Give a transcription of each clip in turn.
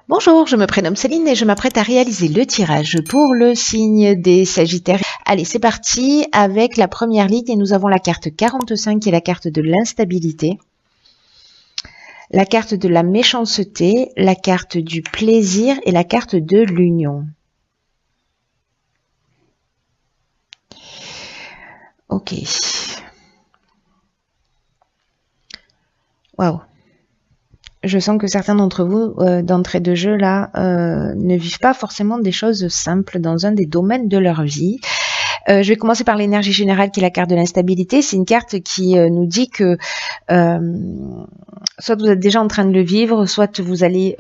Bonjour, je me prénomme Céline et je m'apprête à réaliser le tirage pour le signe des Sagittaires. Allez, c'est parti avec la première ligne et nous avons la carte 45 qui est la carte de l'instabilité, la carte de la méchanceté, la carte du plaisir et la carte de l'union. Ok. Waouh. Je sens que certains d'entre vous, d'entrée de jeu, là, ne vivent pas forcément des choses simples dans un des domaines de leur vie. Je vais commencer par l'énergie générale qui est la carte de l'instabilité. C'est une carte qui nous dit que soit vous êtes déjà en train de le vivre, soit vous allez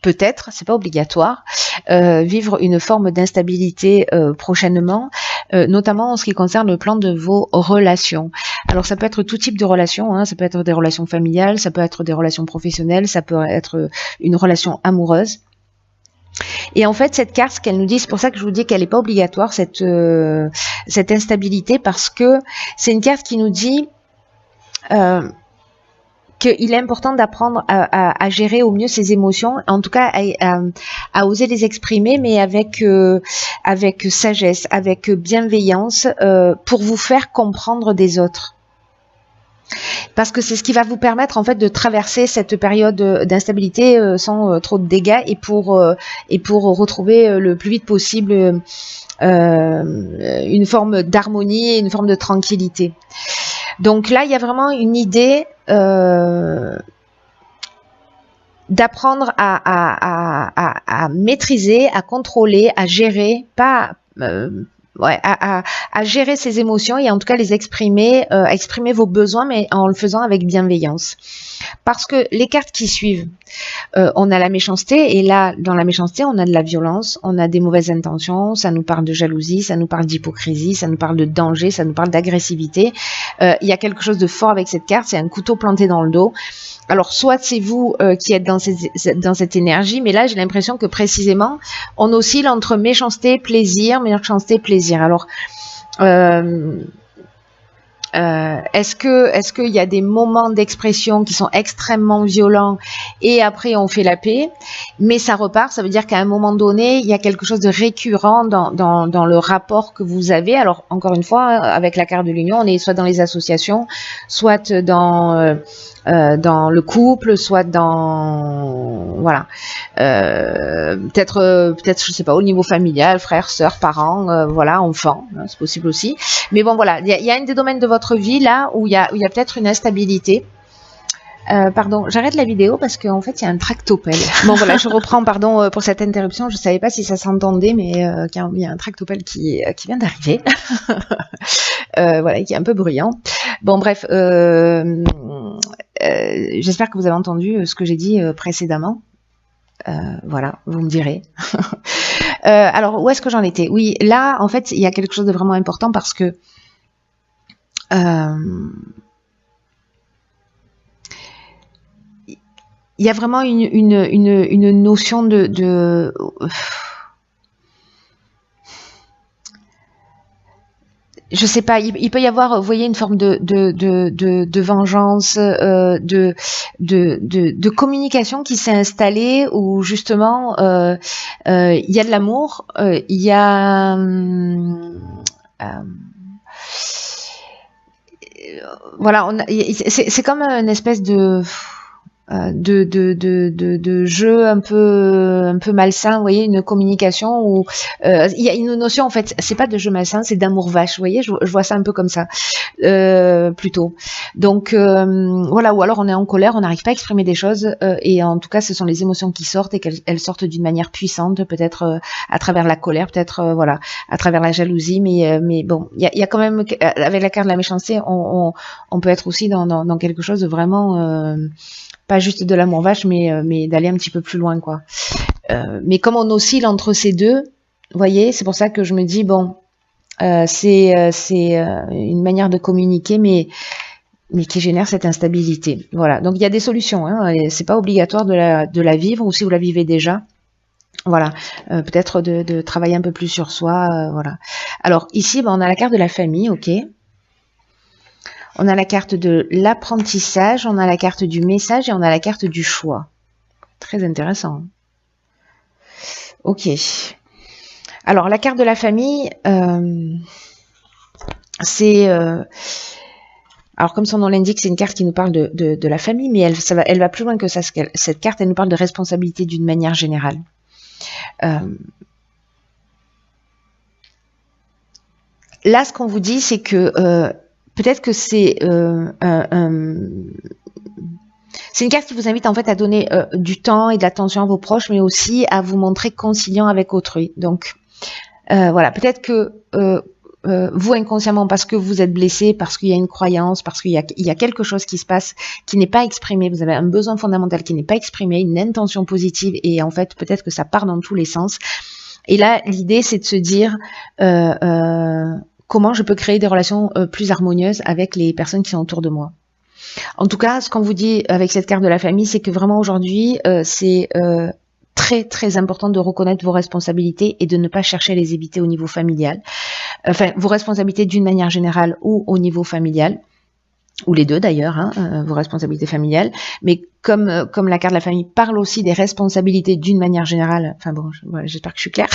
peut-être, c'est pas obligatoire, vivre une forme d'instabilité prochainement, notamment en ce qui concerne le plan de vos relations. Alors ça peut être tout type de relations, hein, ça peut être des relations familiales, ça peut être des relations professionnelles, ça peut être une relation amoureuse. Et en fait, cette carte, ce qu'elle nous dit, c'est pour ça que je vous dis qu'elle n'est pas obligatoire, cette instabilité, parce que c'est une carte qui nous dit qu'il est important d'apprendre à gérer au mieux ses émotions, en tout cas à oser les exprimer, mais avec sagesse, avec bienveillance, pour vous faire comprendre des autres. Parce que c'est ce qui va vous permettre en fait de traverser cette période d'instabilité sans trop de dégâts et pour retrouver le plus vite possible une forme d'harmonie et une forme de tranquillité. Donc là, il y a vraiment une idée d'apprendre à maîtriser, à contrôler, à gérer, pas à gérer ses émotions et en tout cas les exprimer, exprimer vos besoins, mais en le faisant avec bienveillance. Parce que les cartes qui suivent, on a la méchanceté, et là, dans la méchanceté, on a de la violence, on a des mauvaises intentions, ça nous parle de jalousie, ça nous parle d'hypocrisie, ça nous parle de danger, ça nous parle d'agressivité. Il y a quelque chose de fort avec cette carte, c'est un couteau planté dans le dos. Alors, soit c'est vous qui êtes dans cette énergie, mais là, j'ai l'impression que précisément, on oscille entre méchanceté, plaisir. Alors, est-ce qu'il y a des moments d'expression qui sont extrêmement violents et après on fait la paix, mais ça repart, ça veut dire qu'à un moment donné, il y a quelque chose de récurrent dans le rapport que vous avez. Alors, encore une fois, avec la carte de l'union, on est soit dans les associations, soit dans le couple, soit dans voilà, peut-être je sais pas, au niveau familial, frères, sœurs, parents, voilà, enfants, hein, c'est possible aussi. Mais bon, voilà, il y a un des domaines de votre vie là où il y a peut-être une instabilité. Pardon, j'arrête la vidéo parce qu'en fait il y a un tractopelle. Bon voilà, je reprends, pardon pour cette interruption, je savais pas si ça s'entendait, mais il y a un tractopelle qui vient d'arriver. Voilà, qui est un peu bruyant. Bon bref, j'espère que vous avez entendu ce que j'ai dit précédemment. Voilà, vous me direz. Alors, où est-ce que j'en étais? Oui, là, en fait, il y a quelque chose de vraiment important parce que il y a vraiment une notion de je sais pas, il peut y avoir, vous voyez, une forme de vengeance, de communication qui s'est installée où justement il y a de l'amour, il y a voilà, c'est comme une espèce de jeu un peu malsain, vous voyez, une communication où il y a une notion, en fait, c'est pas de jeu malsain, c'est d'amour vache, vous voyez, je vois ça un peu comme ça, plutôt. Donc voilà, ou alors on est en colère, on n'arrive pas à exprimer des choses, et en tout cas ce sont les émotions qui sortent et qu'elles sortent d'une manière puissante, peut-être à travers la colère, peut-être voilà, à travers la jalousie, mais bon, il y a quand même, avec la carte de la méchanceté, on peut être aussi dans quelque chose de vraiment pas juste de l'amour vache, mais d'aller un petit peu plus loin, quoi. Mais comme on oscille entre ces deux, vous voyez, c'est pour ça que je me dis, bon, c'est une manière de communiquer, mais qui génère cette instabilité. Voilà, donc il y a des solutions, hein, c'est pas obligatoire de la vivre, ou si vous la vivez déjà, voilà, peut-être de travailler un peu plus sur soi, voilà. Alors ici, on a la carte de la famille, ok. On a la carte de l'apprentissage, on a la carte du message et on a la carte du choix. très intéressant. Ok. Alors, la carte de la famille, c'est... alors, comme son nom l'indique, c'est une carte qui nous parle de la famille, mais elle va plus loin que ça. Cette carte, elle nous parle de responsabilité d'une manière générale. Là, ce qu'on vous dit, c'est que peut-être que c'est une carte qui vous invite en fait à donner du temps et de l'attention à vos proches, mais aussi à vous montrer conciliant avec autrui. Donc, voilà, peut-être que vous inconsciemment, parce que vous êtes blessé, parce qu'il y a une croyance, parce qu'il y a quelque chose qui se passe qui n'est pas exprimé, vous avez un besoin fondamental qui n'est pas exprimé, une intention positive, et en fait peut-être que ça part dans tous les sens. Et là, l'idée c'est de se dire comment je peux créer des relations plus harmonieuses avec les personnes qui sont autour de moi. En tout cas, ce qu'on vous dit avec cette carte de la famille, c'est que vraiment aujourd'hui, c'est très très important de reconnaître vos responsabilités et de ne pas chercher à les éviter au niveau familial. Enfin, vos responsabilités d'une manière générale ou au niveau familial, ou les deux d'ailleurs, hein, vos responsabilités familiales. Mais comme la carte de la famille parle aussi des responsabilités d'une manière générale, enfin bon, voilà, j'espère que je suis claire.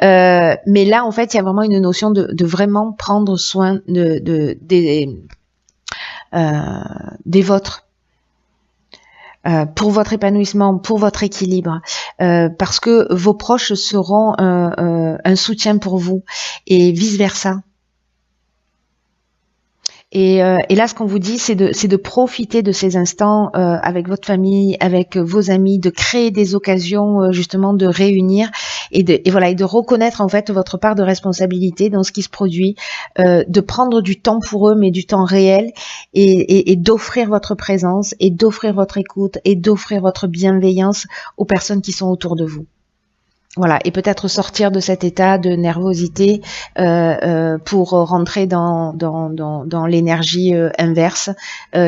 Mais là, en fait, il y a vraiment une notion de vraiment prendre soin des vôtres. Pour votre épanouissement, pour votre équilibre, parce que vos proches seront un soutien pour vous et vice-versa. Et là, ce qu'on vous dit, c'est de profiter de ces instants avec votre famille, avec vos amis, de créer des occasions justement de réunir et de reconnaître en fait votre part de responsabilité dans ce qui se produit, de prendre du temps pour eux, mais du temps réel, et d'offrir votre présence, et d'offrir votre écoute, et d'offrir votre bienveillance aux personnes qui sont autour de vous. Voilà, et peut-être sortir de cet état de nervosité pour rentrer dans l'énergie inverse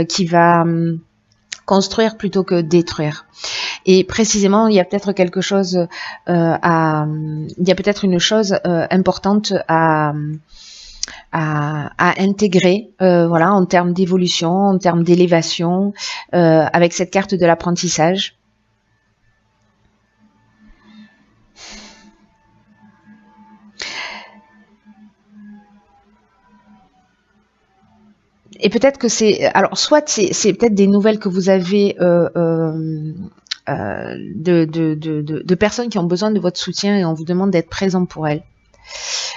qui va construire plutôt que détruire. Et précisément, il y a peut-être quelque chose il y a peut-être une chose importante à intégrer, voilà, en termes d'évolution, en termes d'élévation, avec cette carte de l'apprentissage. Et peut-être que alors soit c'est peut-être des nouvelles que vous avez de personnes qui ont besoin de votre soutien et on vous demande d'être présent pour elles.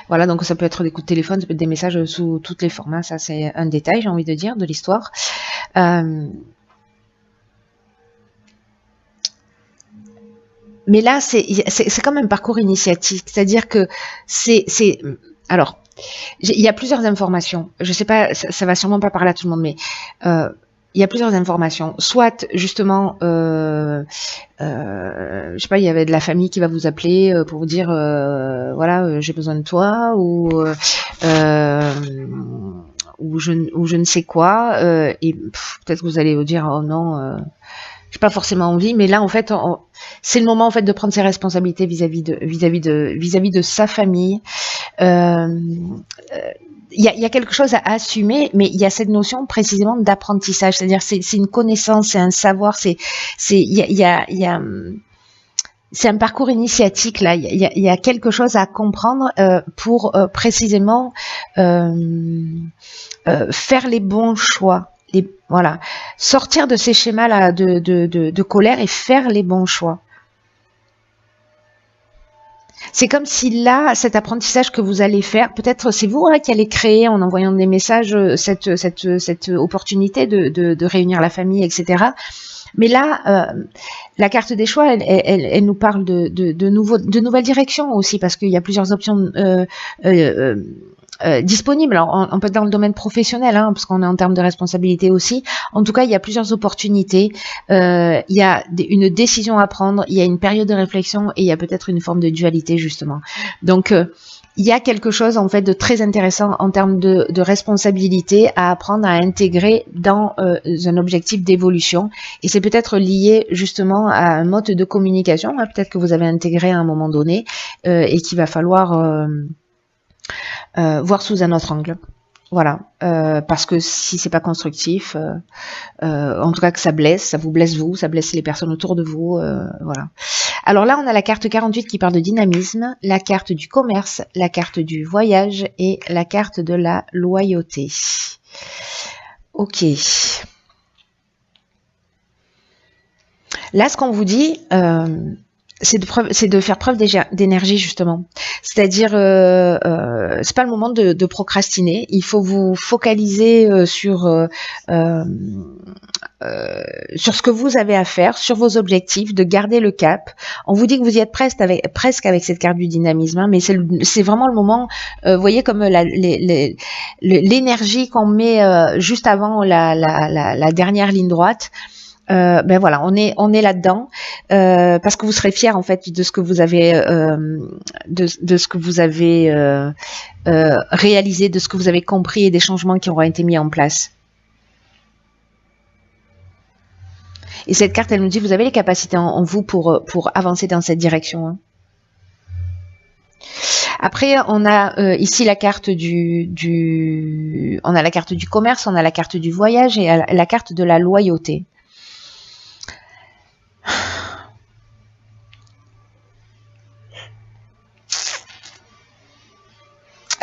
Voilà, donc ça peut être des coups de téléphone, ça peut être des messages sous tous les formats, ça c'est un détail, j'ai envie de dire, de l'histoire. Mais là, c'est comme un parcours initiatique, c'est-à-dire que alors, il y a plusieurs informations. Je sais pas, ça va sûrement pas parler à tout le monde, mais il y a plusieurs informations. Soit justement, je sais pas, il y avait de la famille qui va vous appeler pour vous dire, voilà, j'ai besoin de toi, ou je ne sais quoi, et peut-être que vous allez vous dire, oh non. J'ai pas forcément envie, mais là en fait, c'est le moment en fait de prendre ses responsabilités vis-à-vis de sa famille. Il y a quelque chose à assumer, mais il y a cette notion précisément d'apprentissage, c'est-à-dire c'est une connaissance, c'est un savoir, c'est un parcours initiatique là. Il y a quelque chose à comprendre pour précisément faire les bons choix. Voilà, sortir de ces schémas-là de colère et faire les bons choix. C'est comme si là, cet apprentissage que vous allez faire, peut-être c'est vous qui allez créer en envoyant des messages cette opportunité de réunir la famille, etc. Mais là, la carte des choix, elle nous parle de nouvelles directions aussi, parce qu'il y a plusieurs options disponibles. Alors, on peut être dans le domaine professionnel, hein, parce qu'on est en termes de responsabilité aussi. En tout cas, il y a plusieurs opportunités. Il y a une décision à prendre, il y a une période de réflexion et il y a peut-être une forme de dualité, justement. Donc, il y a quelque chose en fait de très intéressant en termes de responsabilité à apprendre à intégrer dans un objectif d'évolution, et c'est peut-être lié justement à un mode de communication, hein, peut-être que vous avez intégré à un moment donné et qu'il va falloir voir sous un autre angle. Voilà, parce que si c'est pas constructif, en tout cas que ça blesse, ça vous blesse vous, ça blesse les personnes autour de vous, voilà. Alors là, on a la carte 48 qui parle de dynamisme, la carte du commerce, la carte du voyage et la carte de la loyauté. Ok. Là, ce qu'on vous dit, c'est de faire preuve d'énergie justement. C'est-à-dire, c'est pas le moment de procrastiner. Il faut vous focaliser sur ce que vous avez à faire, sur vos objectifs, de garder le cap. On vous dit que vous y êtes presque avec cette carte du dynamisme, hein, mais c'est vraiment le moment. Vous voyez comme l'énergie qu'on met juste avant la dernière ligne droite. Ben voilà, on est là-dedans parce que vous serez fiers en fait de ce que vous avez de ce que vous avez réalisé, de ce que vous avez compris et des changements qui auront été mis en place. Et cette carte, elle nous dit vous avez les capacités en vous pour avancer dans cette direction. Hein. Après, on a ici la carte on a la carte du commerce, on a la carte du voyage et la carte de la loyauté.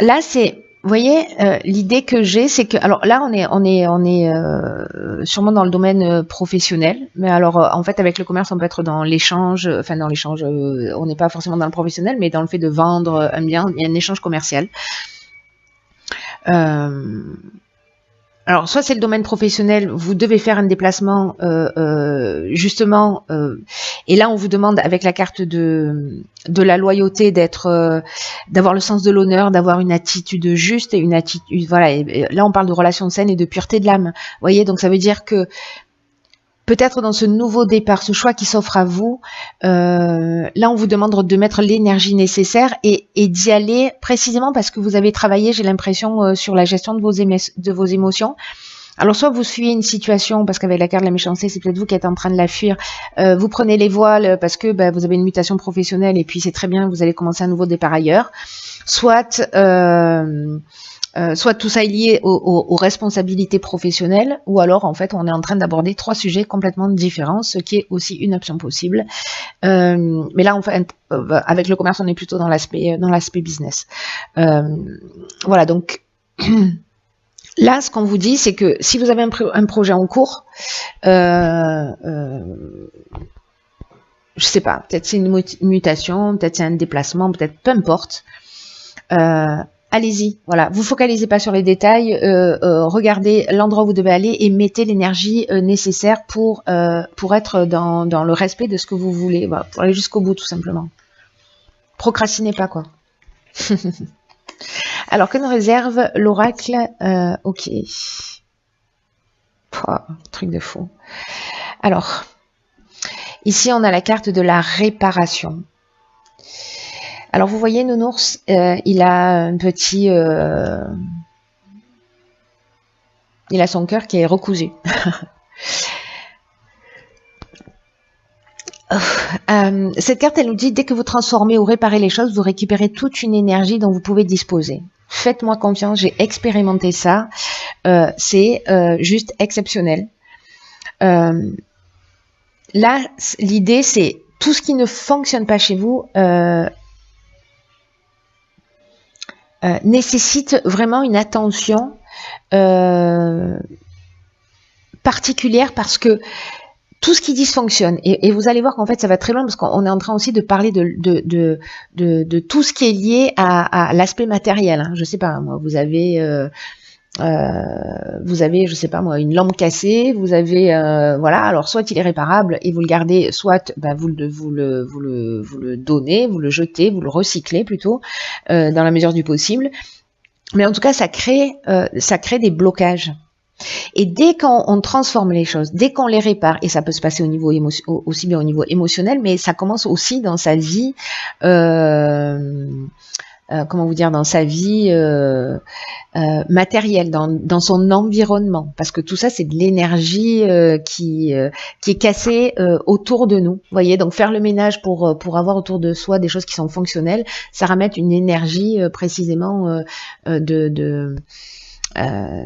Là, c'est, vous voyez, l'idée que j'ai, c'est que, alors là, on est sûrement dans le domaine professionnel, mais alors en fait, avec le commerce, on peut être dans l'échange, enfin dans l'échange, on n'est pas forcément dans le professionnel, mais dans le fait de vendre un bien, il y a un échange commercial. Alors, soit c'est le domaine professionnel, vous devez faire un déplacement, justement, et là on vous demande avec la carte de la loyauté d'avoir le sens de l'honneur, d'avoir une attitude juste et une attitude, voilà. Et là on parle de relations saines et de pureté de l'âme. Vous voyez, donc ça veut dire que peut-être dans ce nouveau départ, ce choix qui s'offre à vous, là on vous demande de mettre l'énergie nécessaire et d'y aller précisément parce que vous avez travaillé, j'ai l'impression, sur la gestion de vos émotions. Alors soit vous fuyez une situation parce qu'avec la carte de la méchanceté, c'est peut-être vous qui êtes en train de la fuir. Vous prenez les voiles parce que vous avez une mutation professionnelle et puis c'est très bien, vous allez commencer un nouveau départ ailleurs. Soit tout ça est lié aux responsabilités professionnelles, ou alors en fait on est en train d'aborder 3 sujets complètement différents, ce qui est aussi une option possible. Mais là en fait, avec le commerce, on est plutôt dans l'aspect business. Voilà, donc là ce qu'on vous dit, c'est que si vous avez un projet en cours, je sais pas, peut-être c'est une mutation, peut-être c'est un déplacement, peut-être peu importe. Allez-y, voilà. Vous focalisez pas sur les détails, regardez l'endroit où vous devez aller et mettez l'énergie nécessaire pour être dans le respect de ce que vous voulez, voilà, pour aller jusqu'au bout tout simplement. Procrastinez pas quoi. Alors que nous réserve l'oracle ok. Truc de fou. Alors, ici on a la carte de la réparation. Alors vous voyez, Nounours, il a un petit, il a son cœur qui est recousu. Cette carte, elle nous dit, dès que vous transformez ou réparez les choses, vous récupérez toute une énergie dont vous pouvez disposer. Faites-moi confiance, j'ai expérimenté ça. C'est juste exceptionnel. Là, l'idée, c'est tout ce qui ne fonctionne pas chez vous nécessite vraiment une attention particulière parce que tout ce qui dysfonctionne, et vous allez voir qu'en fait ça va très loin parce qu'on est en train aussi de parler de tout ce qui est lié à l'aspect matériel. Hein. Je sais pas, moi, vous avez, je sais pas moi, une lampe cassée, vous avez, voilà, alors soit il est réparable et vous le gardez, soit vous le donnez, vous le jetez, vous le recyclez plutôt, dans la mesure du possible. Mais en tout cas, ça crée des blocages. Et dès qu'on transforme les choses, dès qu'on les répare, et ça peut se passer au niveau aussi bien au niveau émotionnel, mais ça commence aussi dans sa vie, comment vous dire, dans sa vie matérielle, dans son environnement, parce que tout ça c'est de l'énergie qui est cassée autour de nous. Vous voyez, donc faire le ménage pour avoir autour de soi des choses qui sont fonctionnelles, ça ramène une énergie précisément euh,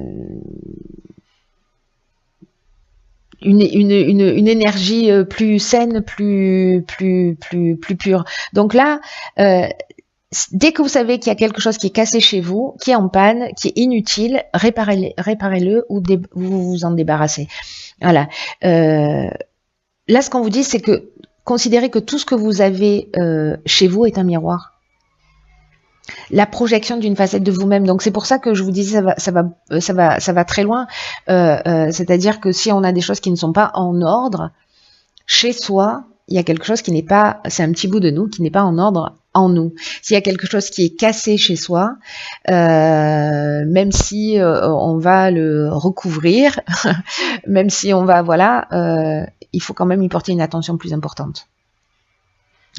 une énergie plus saine, plus pure. Donc là, dès que vous savez qu'il y a quelque chose qui est cassé chez vous, qui est en panne, qui est inutile, réparez-le ou vous vous en débarrassez. Voilà. Là, ce qu'on vous dit, c'est que considérez que tout ce que vous avez chez vous est un miroir. La projection d'une facette de vous-même. Donc c'est pour ça que je vous disais ça va très loin. C'est-à-dire que si on a des choses qui ne sont pas en ordre chez soi, il y a quelque chose qui n'est pas, c'est un petit bout de nous qui n'est pas en ordre en nous. S'il y a quelque chose qui est cassé chez soi, même si on va le recouvrir, même si on va, voilà, il faut quand même y porter une attention plus importante.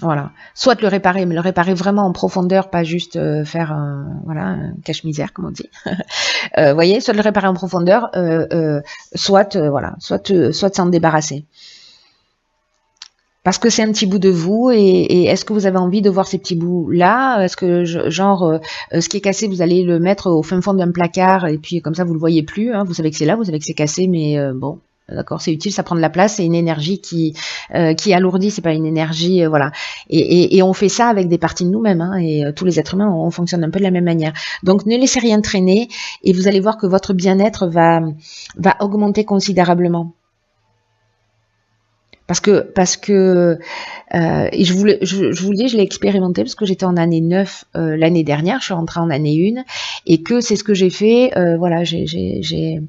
Voilà, soit le réparer, mais le réparer vraiment en profondeur, pas juste faire voilà, un cache-misère, comme on dit. Voyez, soit le réparer en profondeur, soit voilà, soit s'en débarrasser. Parce que c'est un petit bout de vous, et est-ce que vous avez envie de voir ces petits bouts-là? Est-ce que, genre, ce qui est cassé, vous allez le mettre au fin fond d'un placard, et puis comme ça, vous le voyez plus, hein, vous savez que c'est là, vous savez que c'est cassé, mais bon, d'accord, c'est utile, ça prend de la place, c'est une énergie qui alourdit, c'est pas une énergie, voilà. Et on fait ça avec des parties de nous-mêmes, hein, et tous les êtres humains, on fonctionne un peu de la même manière. Donc, ne laissez rien traîner, et vous allez voir que votre bien-être va augmenter considérablement. Parce que et je vous le dis, je l'ai expérimenté parce que j'étais en année 9 l'année dernière, je suis rentrée en année 1, et que c'est ce que j'ai fait, voilà, j'ai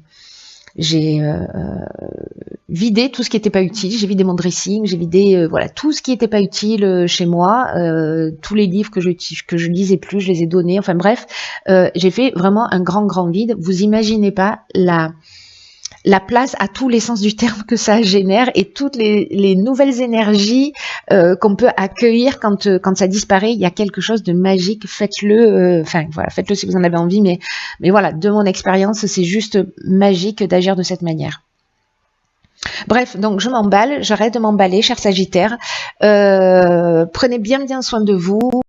vidé tout ce qui n'était pas utile, j'ai vidé mon dressing, j'ai vidé voilà, tout ce qui n'était pas utile chez moi, tous les livres que je lisais plus, je les ai donnés, enfin bref, j'ai fait vraiment un grand vide. Vous imaginez pas la place à tous les sens du terme que ça génère, et toutes les nouvelles énergies qu'on peut accueillir quand ça disparaît. Il y a quelque chose de magique. Faites-le, enfin voilà, faites-le si vous en avez envie, mais voilà, de mon expérience, c'est juste magique d'agir de cette manière. Bref, donc je m'emballe, j'arrête de m'emballer, cher Sagittaire. Prenez bien soin de vous.